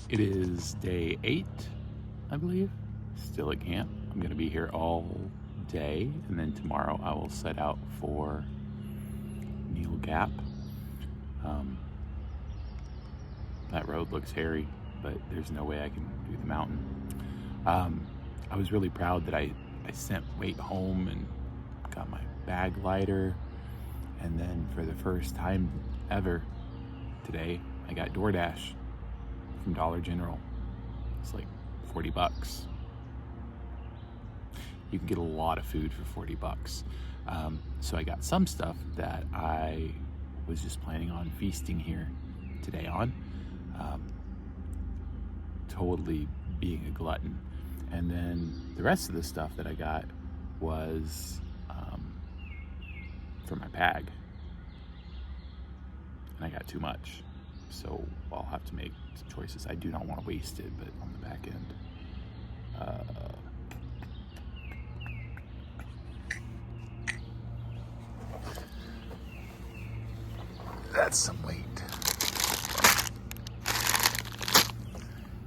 It is day 8, I believe, still at camp. I'm going to be here all day, and then tomorrow I will set out for Needle Gap. That road looks hairy, but there's no way I can do the mountain. I was really proud that I sent weight home and got my bag lighter, and then for the first time ever today, I got DoorDash from Dollar General. It's like $40. You can get a lot of food for $40. So I got some stuff that I was just planning on feasting here today on. Totally being a glutton. And then the rest of the stuff that I got was for my bag. And I got too much. So I'll have to make some choices. I do not want to waste it, but on the back end. That's some weight.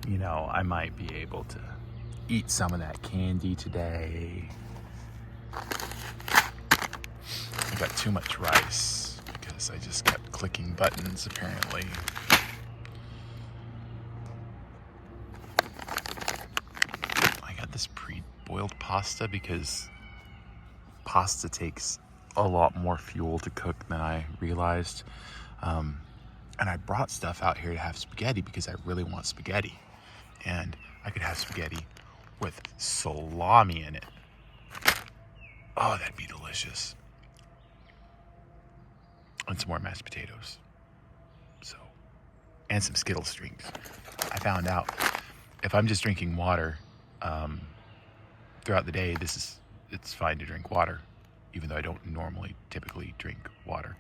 You know, I might be able to eat some of that candy today. I got too much rice because I just kept clicking buttons, apparently. I got this pre-boiled pasta because pasta takes a lot more fuel to cook than I realized. And I brought stuff out here to have spaghetti because I really want spaghetti. And I could have spaghetti with salami in it. Oh, that'd be delicious. And some more mashed potatoes. And some Skittles strings. I found out if I'm just drinking water throughout the day, it's fine to drink water, even though I don't normally typically drink water.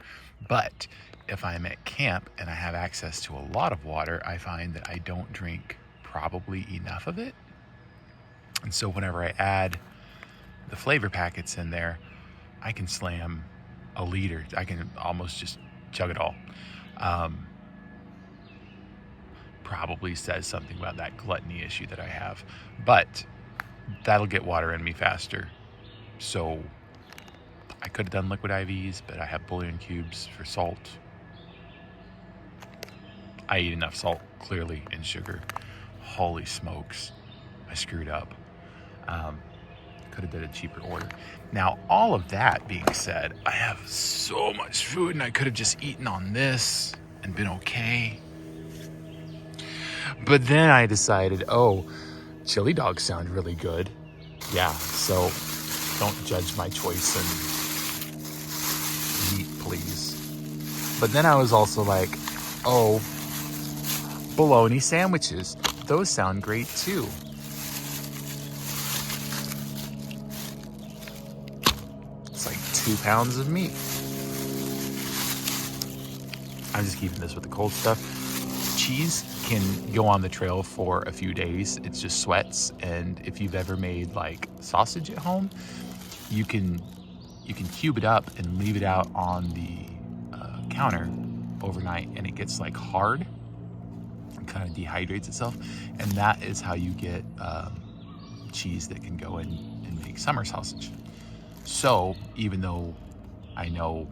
But if I'm at camp and I have access to a lot of water, I find that I don't drink probably enough of it. And so whenever I add the flavor packets in there, I can slam a liter. I can almost just chug it all. Probably says something about that gluttony issue that I have, but that'll get water in me faster. So I could have done liquid IVs, but I have bouillon cubes for salt. I eat enough salt, clearly, and sugar. Holy smokes, I screwed up. Could have did a cheaper order. Now, all of that being said, I have so much food, and I could have just eaten on this and been okay. But then I decided, chili dogs sound really good. Yeah, so don't judge my choice in meat, please. But then I was also like, bologna sandwiches. Those sound great too. It's like 2 pounds of meat. I'm just keeping this with the cold stuff. Cheese can go on the trail for a few days. It just sweats. And if you've ever made like sausage at home, you can cube it up and leave it out on the counter overnight, and it gets like hard and kind of dehydrates itself. And that is how you get cheese that can go in and make summer sausage. So even though I know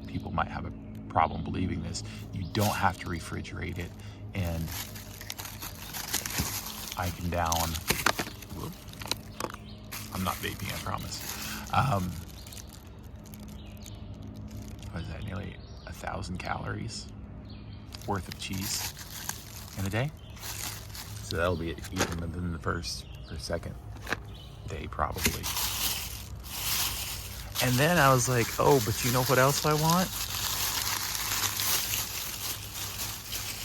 people might have a problem believing this, you don't have to refrigerate it, and I can down, I'm not vaping, I promise. What is that, nearly 1,000 calories worth of cheese in a day? So that'll be eaten within the first or second day probably. And then I was like, but you know what else I want?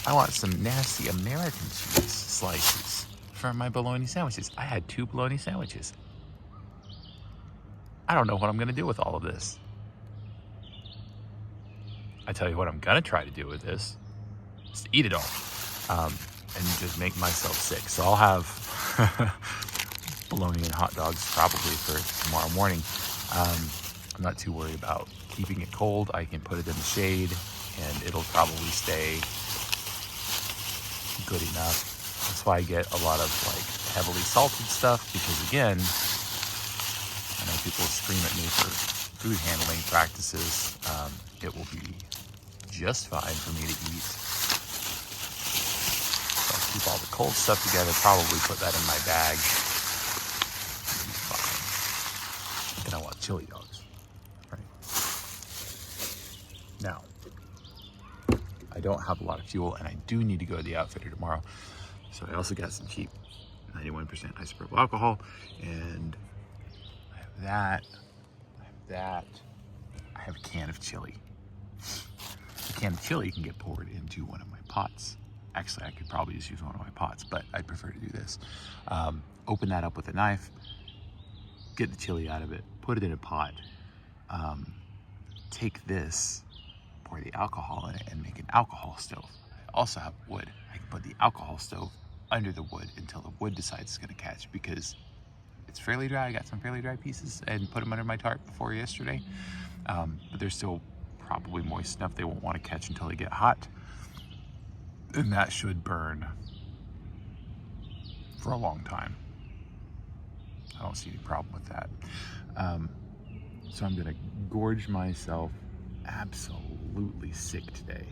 I want some nasty American cheese slices for my bologna sandwiches. I had 2 bologna sandwiches. I don't know what I'm going to do with all of this. I tell you what I'm going to try to do with this is to eat it all and just make myself sick. So I'll have bologna and hot dogs probably for tomorrow morning. I'm not too worried about keeping it cold. I can put it in the shade and it'll probably stay good enough. That's why I get a lot of like heavily salted stuff, because again, I know people scream at me for food handling practices. It will be just fine for me to eat. So I'll keep all the cold stuff together, probably put that in my bag. It'll be fine. And I want chili dogs. Right. Now, I don't have a lot of fuel, and I do need to go to the Outfitter tomorrow. So I also got some cheap 91% isopropyl alcohol, and I have that. I have a can of chili. A can of chili can get poured into one of my pots. Actually, I could probably just use one of my pots, but I'd prefer to do this. Open that up with a knife, get the chili out of it, put it in a pot. Take this, pour the alcohol in it, and make an alcohol stove. I also have wood. I can put the alcohol stove under the wood until the wood decides it's gonna catch, because it's fairly dry. I got some fairly dry pieces and put them under my tarp before yesterday. But they're still probably moist enough they won't want to catch until they get hot. And that should burn for a long time. I don't see any problem with that. So I'm gonna gorge myself absolutely sick today.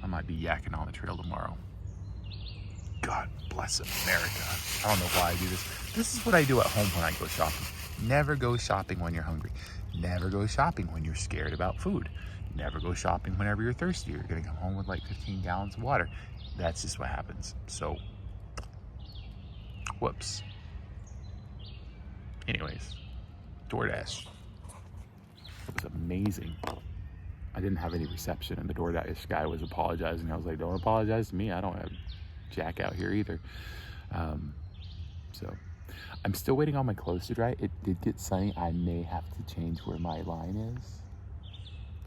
I might be yakking on the trail tomorrow. God bless America. I don't know why I do this. This is what I do at home when I go shopping. Never go shopping when you're hungry. Never go shopping when you're scared about food. Never go shopping whenever you're thirsty. You're gonna come home with like 15 gallons of water. That's just what happens. So, whoops. Anyways, DoorDash. It was amazing. I didn't have any reception, and the DoorDash guy was apologizing. I was like, don't apologize to me. I don't have jack out here either. So I'm still waiting on my clothes to dry. It did get sunny. I may have to change where my line is.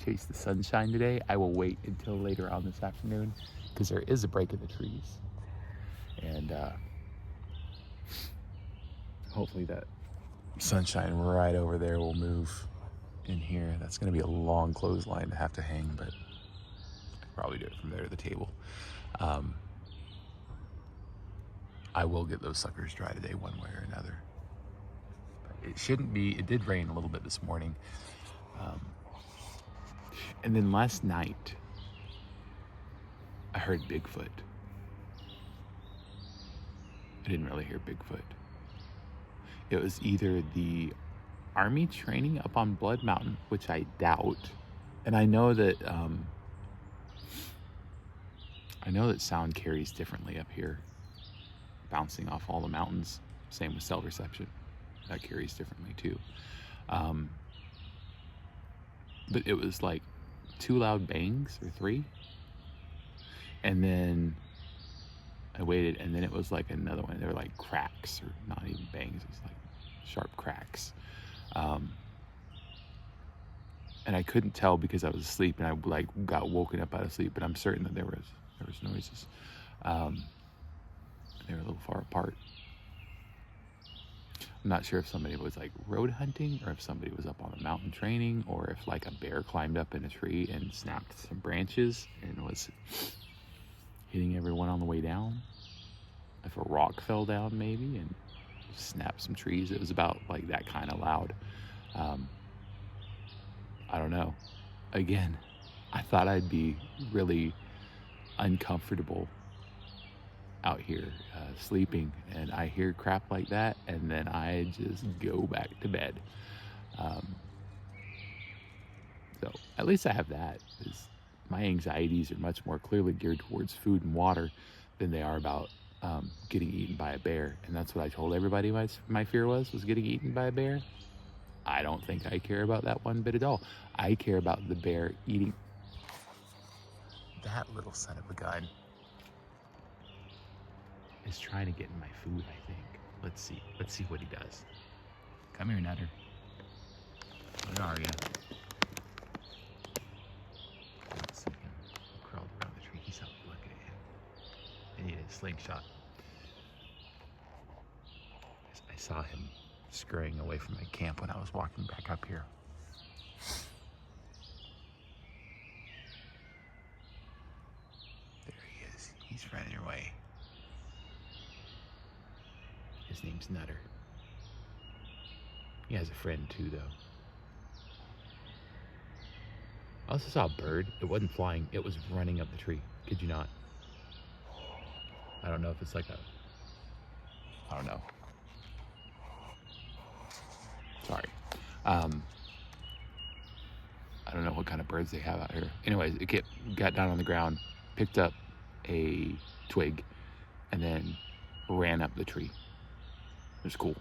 Chase the sunshine today. I will wait until later on this afternoon, because there is a break in the trees. And hopefully that sunshine right over there will move in here. That's going to be a long clothesline to have to hang, but I'll probably do it from there to the table. I will get those suckers dry today one way or another. But it shouldn't be. It did rain a little bit this morning. And then last night, I heard Bigfoot. I didn't really hear Bigfoot. It was either the Army training up on Blood Mountain, which I doubt. And I know that sound carries differently up here, bouncing off all the mountains. Same with cell reception. That carries differently too. But it was like 2 loud bangs, or 3. And then I waited, and then it was like another one. They were like cracks, or not even bangs. It was like sharp cracks. And I couldn't tell because I was asleep, and I like got woken up out of sleep, but I'm certain that there was noises. They were a little far apart. I'm not sure if somebody was like road hunting, or if somebody was up on a mountain training, or if like a bear climbed up in a tree and snapped some branches and was hitting everyone on the way down. If a rock fell down maybe and snapped some trees. It was about like that kind of loud. I don't know. Again, I thought I'd be really uncomfortable out here sleeping, and I hear crap like that, and then I just go back to bed. So at least I have that. My anxieties are much more clearly geared towards food and water than they are about getting eaten by a bear. And that's what I told everybody my fear was getting eaten by a bear. I don't think I care about that one bit at all. I care about the bear eating. That little son of a gun is trying to get in my food, I think. Let's see what he does. Come here, Nutter. Where are you? Let's see him. He crawled around the tree. He's up. Look at him. I need a slingshot. I saw him scurrying away from my camp when I was walking back up here. There he is. He's running away. His name's Nutter. He has a friend too, though. I also saw a bird. It wasn't flying. It was running up the tree. Kid you not. I don't know if it's like a... I don't know. Sorry. I don't know what kind of birds they have out here. Anyways, it got down on the ground, picked up a twig, and then ran up the tree. It was cool.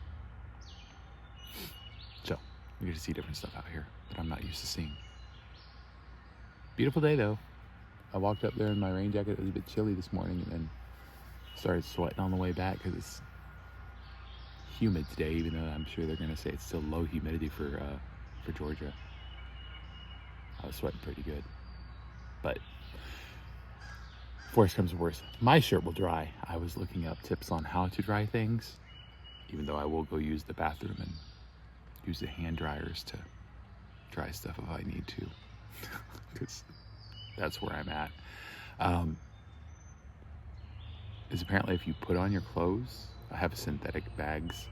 So, we get to see different stuff out here that I'm not used to seeing. Beautiful day though. I walked up there in my rain jacket. It was a bit chilly this morning, and then started sweating on the way back because it's humid today, even though I'm sure they're gonna say it's still low humidity for Georgia. I was sweating pretty good, but worst comes to worst, my shirt will dry. I was looking up tips on how to dry things, even though I will go use the bathroom and use the hand dryers to dry stuff if I need to, because that's where I'm at. Is apparently if you put on your clothes, I have synthetic bags,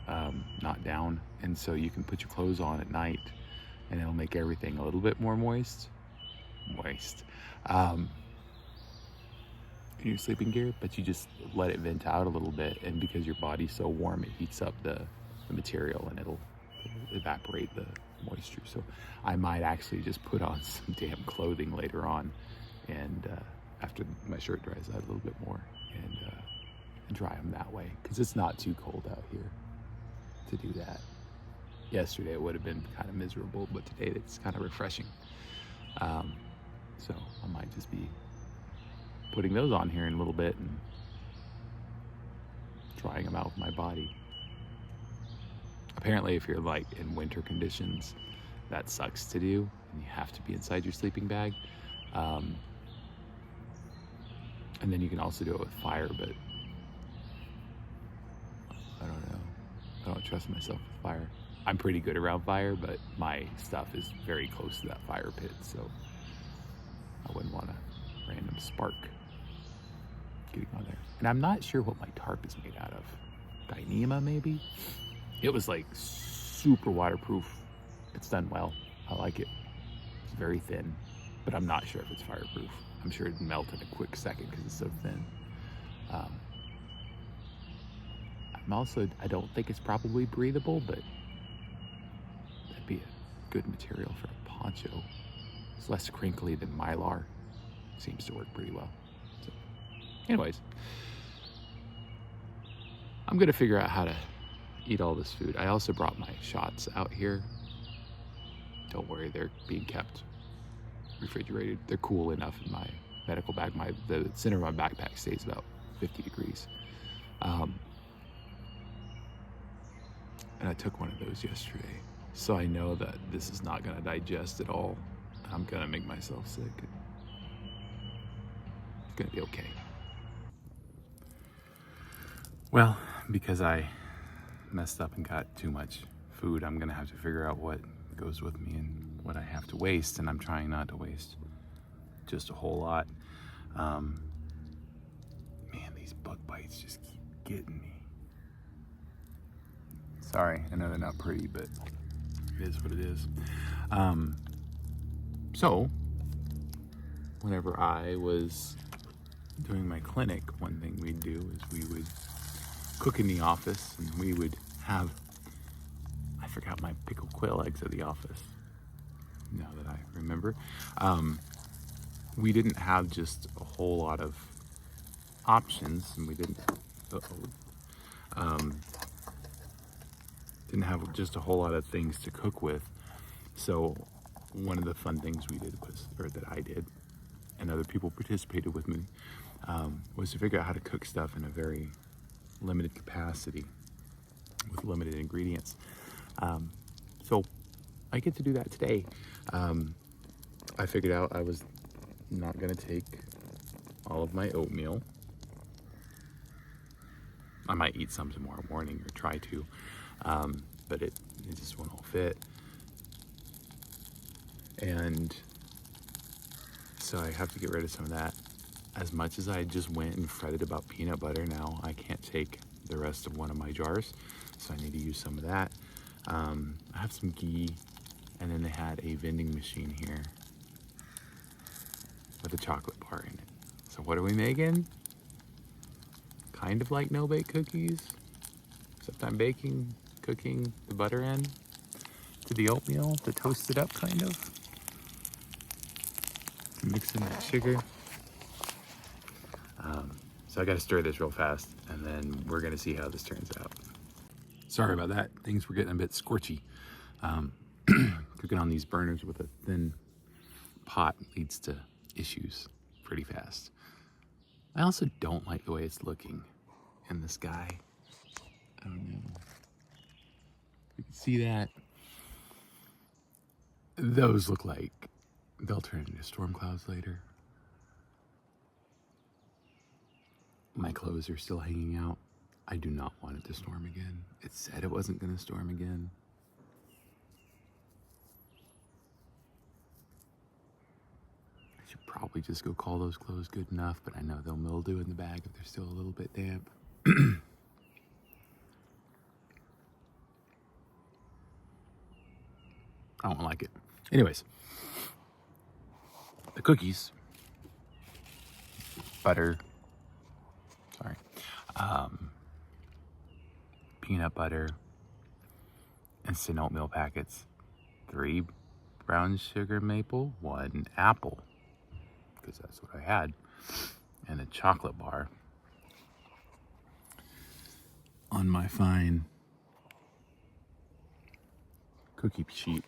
not down, and so you can put your clothes on at night and it'll make everything a little bit more moist in your sleeping gear, but you just let it vent out a little bit, and because your body's so warm, it heats up the material and it'll evaporate the moisture. So I might actually just put on some damn clothing later on, and after my shirt dries out a little bit more, and dry them that way, because it's not too cold out here to do that. Yesterday it would have been kind of miserable, but today it's kind of refreshing. So I might just be putting those on here in a little bit and drying them out with my body. Apparently if you're like in winter conditions, that sucks to do, and you have to be inside your sleeping bag. And then you can also do it with fire, but I don't know. I don't trust myself with fire. I'm pretty good around fire, but my stuff is very close to that fire pit, so I wouldn't want a random spark getting on there. And I'm not sure what my tarp is made out of. Dyneema, maybe? It was like super waterproof. It's done well. I like it. It's very thin, but I'm not sure if it's fireproof. I'm sure it'd melt in a quick second because it's so thin. I don't think it's probably breathable, but that'd be a good material for a poncho. It's less crinkly than Mylar. Seems to work pretty well. So, anyways, I'm gonna figure out how to eat all this food. I also brought my shots out here. Don't worry, they're being kept refrigerated. They're cool enough in my medical bag. The center of my backpack stays about 50 degrees. And I took one of those yesterday. So I know that this is not gonna digest at all. I'm gonna make myself sick. It's gonna be okay. Well, because I messed up and got too much food, I'm gonna have to figure out what goes with me and what I have to waste, and I'm trying not to waste just a whole lot. Man, these bug bites just keep getting me. Sorry, I know they're not pretty, but it is what it is. So, whenever I was doing my clinic, one thing we'd do is we would cook in the office, and we would have, I forgot my pickled quail eggs at the office, now that I remember. We didn't have just a whole lot of options, and we didn't have just a whole lot of things to cook with. So one of the fun things we did that I did, and other people participated with me, was to figure out how to cook stuff in a very limited capacity with limited ingredients. So I get to do that today. I figured out I was not gonna take all of my oatmeal. I might eat some tomorrow morning, or try to, but it just won't all fit. And so I have to get rid of some of that. As much as I just went and fretted about peanut butter, now I can't take the rest of one of my jars, so I need to use some of that. I have some ghee, and then they had a vending machine here with a chocolate bar in it. So what are we making? Kind of like no-bake cookies, except I'm cooking the butter in to the oatmeal to toast it up, kind of. Mix in that sugar. So I gotta stir this real fast, and then we're gonna see how this turns out. Sorry about that. Things were getting a bit scorchy. Cooking on these burners with a thin pot leads to issues pretty fast. I also don't like the way it's looking in the sky. I don't know. You can see that. Those look like they'll turn into storm clouds later. My clothes are still hanging out. I do not want it to storm again. It said it wasn't going to storm again. I should probably just go call those clothes good enough, but I know they'll mildew in the bag if they're still a little bit damp. I don't like it. Anyways, the cookies, butter, peanut butter, instant oatmeal packets, 3 brown sugar maple, 1 apple, because that's what I had, and a chocolate bar on my fine cookie sheet.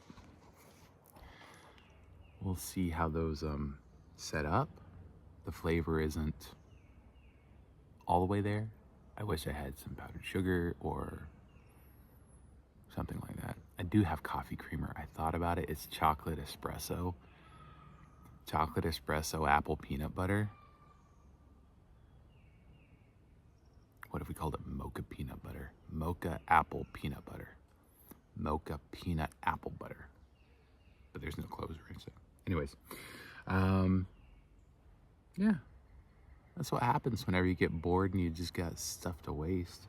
We'll see how those set up. The flavor isn't all the way there. I wish I had some powdered sugar or something like that. I do have coffee creamer. I thought about it. It's chocolate espresso. Chocolate espresso apple peanut butter. What if we called it mocha peanut butter? Mocha apple peanut butter. Mocha peanut apple butter. But there's no closer in it. Anyways, yeah. That's what happens whenever you get bored and you just got stuff to waste.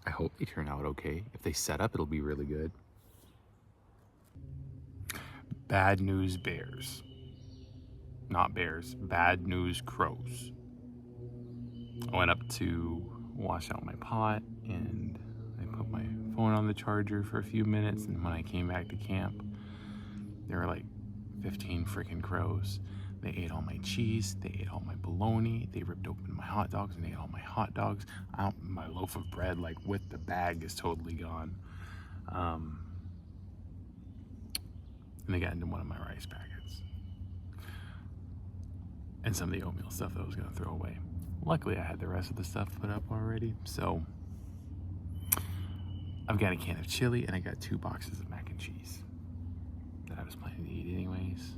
I hope they turn out okay. If they set up, it'll be really good. Bad news bears. Not bears. Bad news crows. I went up to wash out my pot and I put my phone on the charger for a few minutes, and when I came back to camp, there were like 15 freaking crows. They ate all my cheese, they ate all my bologna, they ripped open my hot dogs and they ate all my hot dogs. My loaf of bread, like with the bag, is totally gone. And they got into one of my rice packets. And some of the oatmeal stuff that I was gonna throw away. Luckily I had the rest of the stuff put up already, so I've got a can of chili and I got 2 boxes of mac and cheese that I was planning to eat anyways.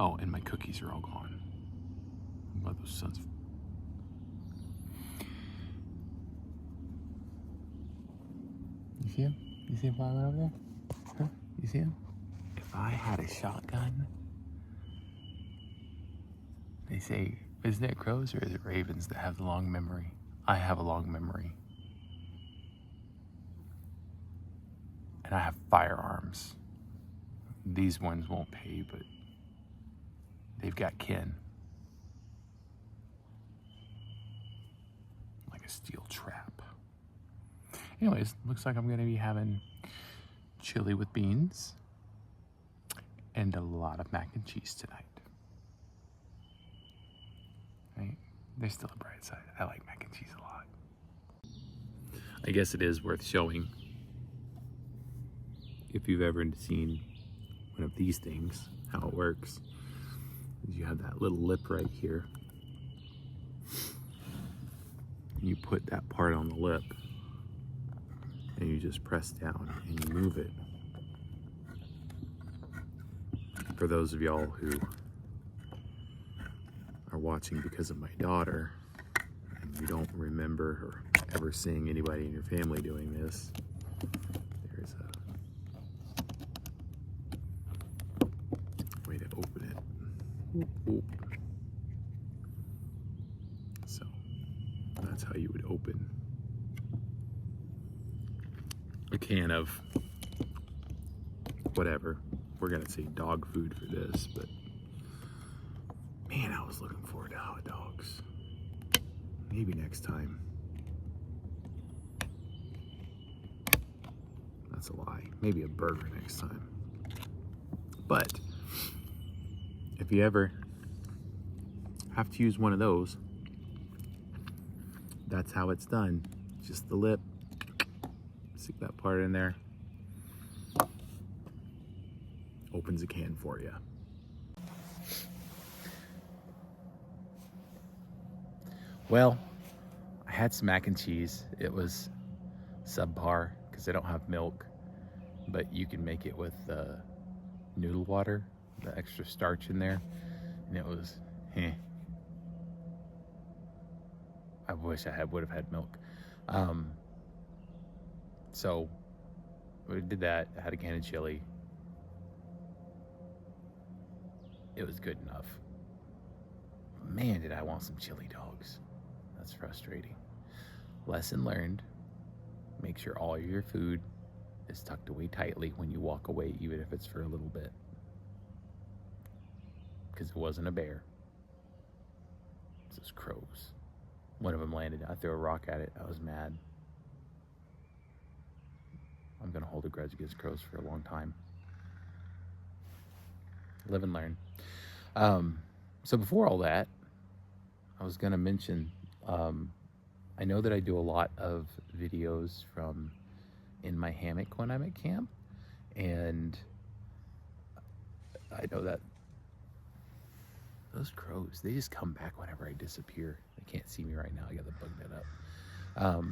Oh, and my cookies are all gone. What those sons of... You see him? You see him flying over there? Huh? You see him? If I had a shotgun, they say, isn't it crows or is it ravens that have the long memory? I have a long memory. And I have firearms. These ones won't pay, but they've got kin. Like a steel trap. Anyways, looks like I'm gonna be having chili with beans and a lot of mac and cheese tonight. Right? There's still a bright side. I like mac and cheese a lot. I guess it is worth showing. If you've ever seen one of these things, how it works. You have that little lip right here. You put that part on the lip and you just press down and you move it. For those of y'all who are watching because of my daughter and you don't remember or ever seeing anybody in your family doing this, there's a way to open it. Oop. So that's how you would open a can of whatever. We're gonna say dog food for this, but man, I was looking forward to hot dogs. Maybe next time. That's a lie. Maybe a burger next time. But if you ever have to use one of those, that's how it's done. Just the lip. Stick that part in there. Opens a can for you. Well, I had some mac and cheese. It was subpar because they don't have milk, but you can make it with noodle water, the extra starch in there, and it was, I wish I would have had milk. So we did that. I had a can of chili. It was good enough. Man, did I want some chili dogs. That's frustrating. Lesson learned. Make sure all your food is tucked away tightly when you walk away, even if it's for a little bit. Because it wasn't a bear. It was crows. One of them landed. I threw a rock at it. I was mad. I'm going to hold a grudge against crows for a long time. Live and learn. So before all that, I was going to mention, I know that I do a lot of videos from in my hammock when I'm at camp, and I know that those crows, they just come back whenever I disappear. They can't see me right now. I got the bug net up.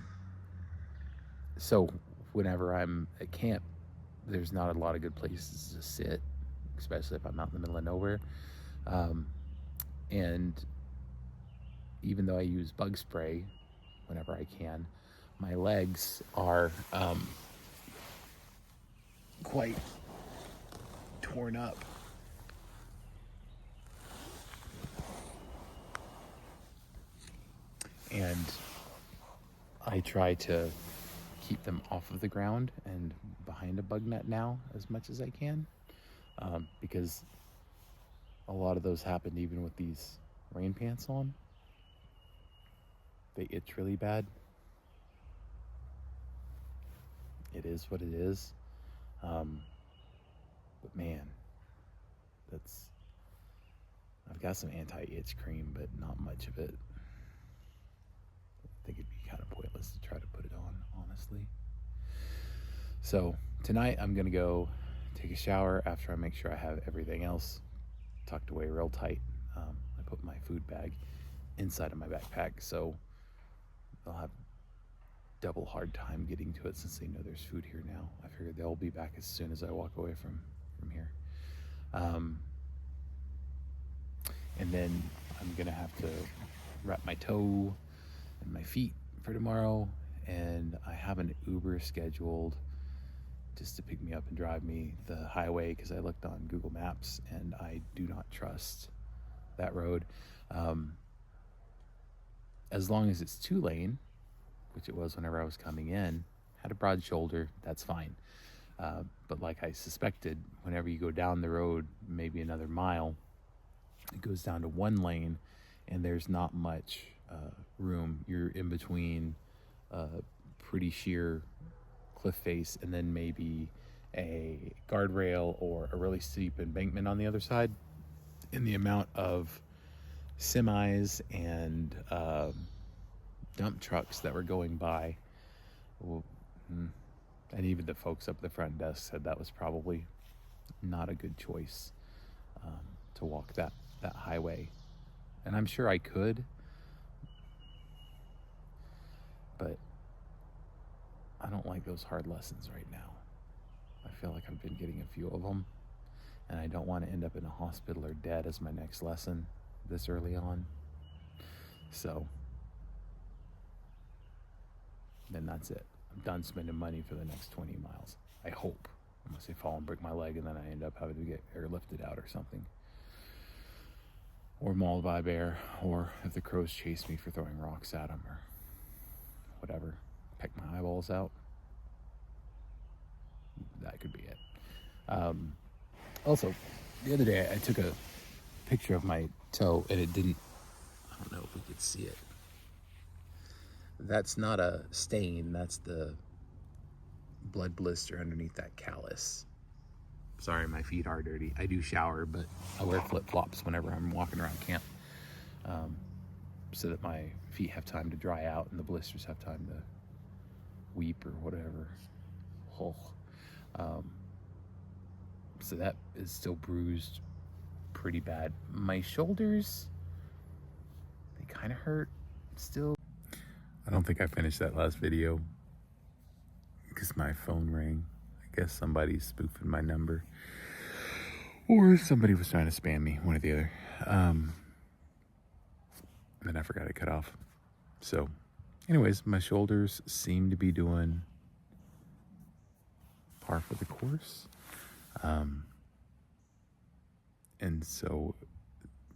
So whenever I'm at camp, there's not a lot of good places to sit, especially if I'm out in the middle of nowhere. And even though I use bug spray whenever I can, my legs are quite torn up. And I try to keep them off of the ground and behind a bug net now as much as I can, because a lot of those happened even with these rain pants on. They itch really bad. It is what it is. But man, I've got some anti-itch cream, but not much of it. I think it'd be kind of pointless to try to put it on, honestly. So tonight I'm gonna go take a shower after I make sure I have everything else tucked away real tight. I put my food bag inside of my backpack, so they'll have double hard time getting to it since they know there's food here now. I figured they'll be back as soon as I walk away from here. And then I'm gonna have to wrap my toe and my feet for tomorrow, and I have an Uber scheduled just to pick me up and drive me the highway, because I looked on Google Maps and I do not trust that road. As long as it's 2-lane, which it was whenever I was coming in, had a broad shoulder, that's fine. But like I suspected, whenever you go down the road maybe another mile, it goes down to 1 lane, and there's not much room. You're in between a pretty sheer cliff face and then maybe a guardrail or a really steep embankment on the other side. And the amount of semis and dump trucks that were going by, and even the folks up the front desk said that was probably not a good choice to walk that highway. And I'm sure I could, but I don't like those hard lessons right now. I feel like I've been getting a few of them, and I don't want to end up in a hospital or dead as my next lesson this early on. So then that's it. I'm done spending money for the next 20 miles. I hope. Unless I fall and break my leg and then I end up having to get airlifted out or something. Or mauled by a bear, or if the crows chase me for throwing rocks at them or whatever, peck my eyeballs out. Also, the other day I took a picture of my toe and it didn't, I don't know if we could see it. That's not a stain, that's the blood blister underneath that callus. Sorry, my feet are dirty. I do shower, but I wear flip-flops whenever I'm walking around camp, so that my feet have time to dry out and the blisters have time to weep or whatever. Oh. So that is still bruised pretty bad. My shoulders, they kind of hurt still. I don't think I finished that last video because my phone rang. I guess somebody's spoofing my number, or somebody was trying to spam me, one or the other. And then I forgot to cut off. So anyways, my shoulders seem to be doing par for the course. And so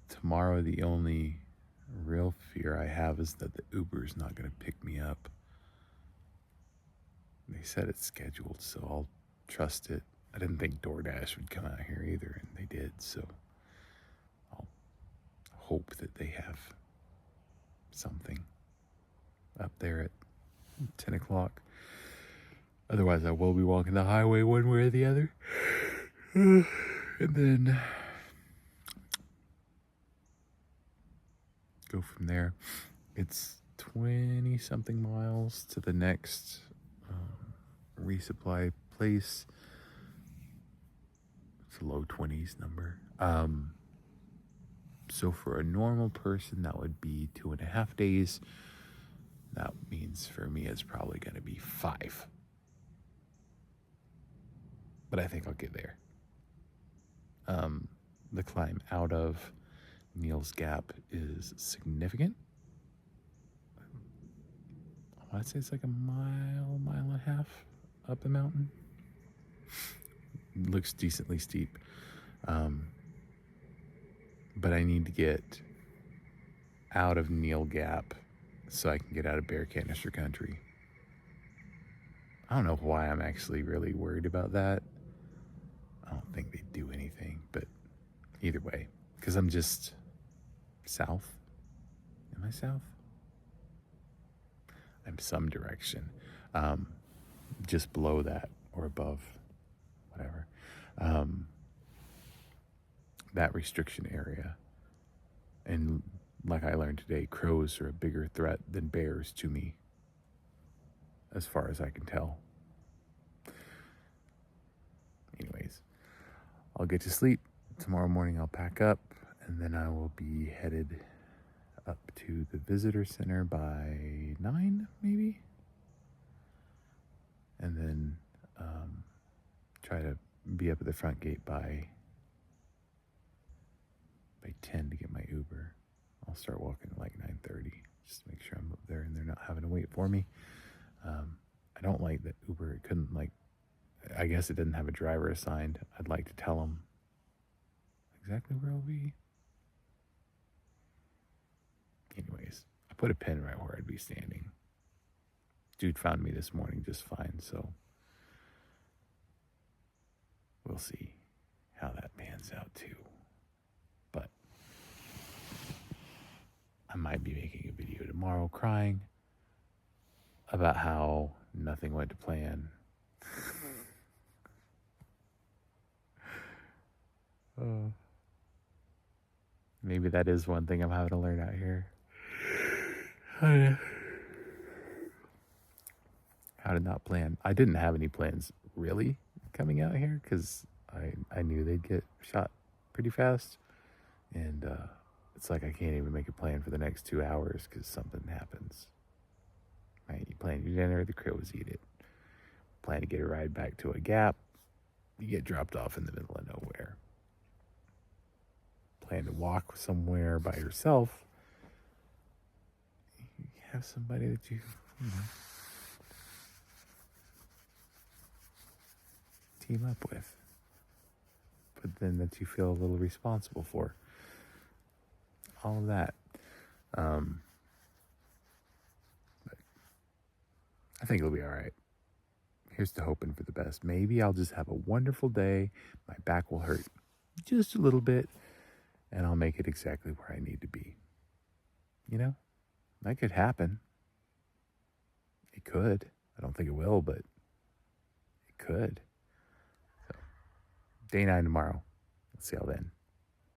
tomorrow, the only real fear I have is that the Uber is not going to pick me up. They said it's scheduled, so I'll trust it. I didn't think DoorDash would come out here either, and they did, so I'll hope that they have something up there at 10 o'clock. Otherwise, I will be walking the highway one way or the other. And then go from there. It's 20-something miles to the next resupply place. It's a low 20s number. So for a normal person, that would be 2.5 days. That means for me, it's probably going to be 5. But I think I'll get there. The climb out of Neal's Gap is significant. I want to say it's like a mile and a half up the mountain. It looks decently steep. But I need to get out of Neal Gap so I can get out of Bear Canister Country. I don't know why I'm actually really worried about that. I don't think they do anything, but either way, because I'm just south. Am I south? I'm some direction. Just below that or above, whatever. That restriction area. And like I learned today, crows are a bigger threat than bears to me, as far as I can tell. Anyways, I'll get to sleep. Tomorrow morning I'll pack up, and then I will be headed up to the visitor center by 9, maybe. And then try to be up at the front gate by 10 to get my Uber. I'll start walking at like 9:30, just to make sure I'm up there and they're not having to wait for me. I don't like that Uber. It couldn't, like, I guess it didn't have a driver assigned. I'd like to tell them exactly where I'll be. Anyways, I put a pin right where I'd be standing. Dude found me this morning just fine, so we'll see how that pans out too. But I might be making a video tomorrow crying about how nothing went to plan. Maybe that is one thing I'm having to learn out here. How to not plan. I didn't have any plans really coming out here because I knew they'd get shot pretty fast. And it's like I can't even make a plan for the next 2 hours because something happens. Right? You plan your dinner, the crows eat it. Plan to get a ride back to a gap, you get dropped off in the middle of nowhere. Plan to walk somewhere by yourself, you have somebody that you know, team up with, but then that you feel a little responsible for. All of that. But I think it'll be all right. here's to hoping for the best. Maybe I'll just have a wonderful day. My back will hurt just a little bit, and I'll make it exactly where I need to be. You know, that could happen. It could. I don't think it will, but it could. So, day 9 tomorrow. Let's see how then.